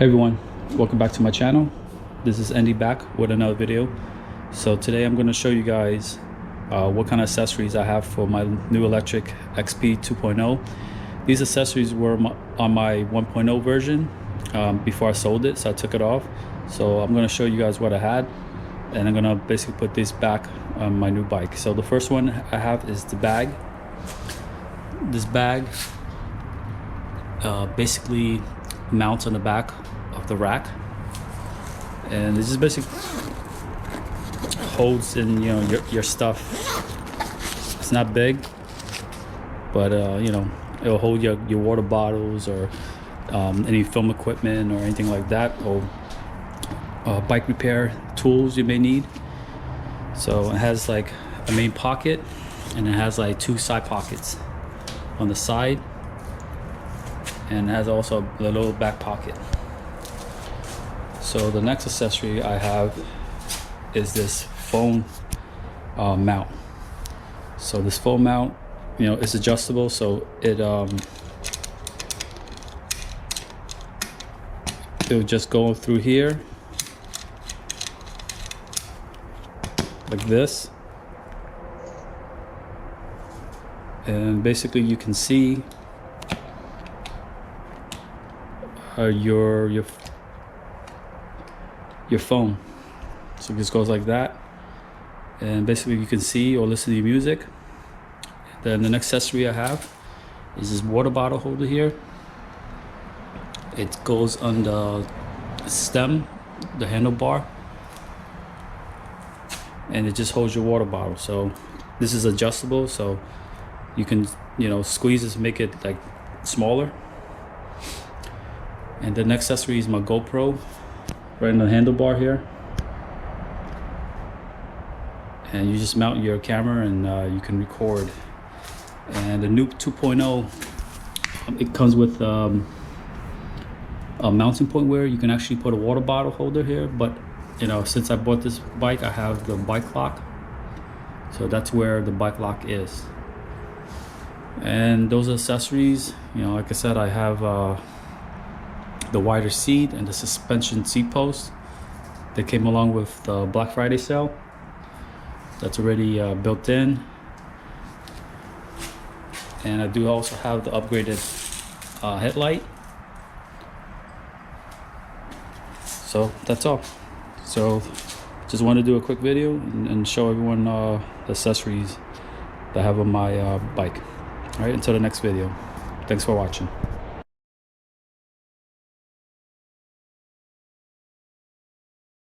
Hey everyone, welcome back to my channel. This is Andy back with another video. So today I'm going to show you guys what kind of accessories I have for my new Lectric XP 2.0. These accessories were on my 1.0 version before I sold it, so I took it off. So I'm going to show you guys what I had, and I'm going to basically put this back on my new bike. So the first one I have is the bag. This bag basically mounts on the back of the rack, and this is basically holds in your stuff. It's not big, but it'll hold your water bottles or any film equipment or anything like that, or bike repair tools you may need. So it has like a main pocket, and it has like two side pockets on the side, and it has also a little back pocket. So the next accessory I have is this phone mount. So this phone mount, it's adjustable, so it'll just go through here like this, and basically you can see your phone. So it just goes like that, and basically you can see or listen to your music. Then the next accessory I have is this water bottle holder here. It goes on the stem, the handlebar, and it just holds your water bottle. So this is adjustable, so you can squeeze this, make it like smaller. And the next accessory is my Gopro, right in the handlebar here. And you just mount your camera, and you can record. And the new 2.0, it comes with a mounting point where you can actually put a water bottle holder here. But since I bought this bike, I have the bike lock, so that's where the bike lock is. And those accessories, like I said, I have the wider seat and the suspension seat post that came along with the Black Friday sale. That's already built in. And I do also have the upgraded headlight. So that's all. So just want to do a quick video and show everyone the accessories that I have on my bike. All right, until the next video. Thanks for watching.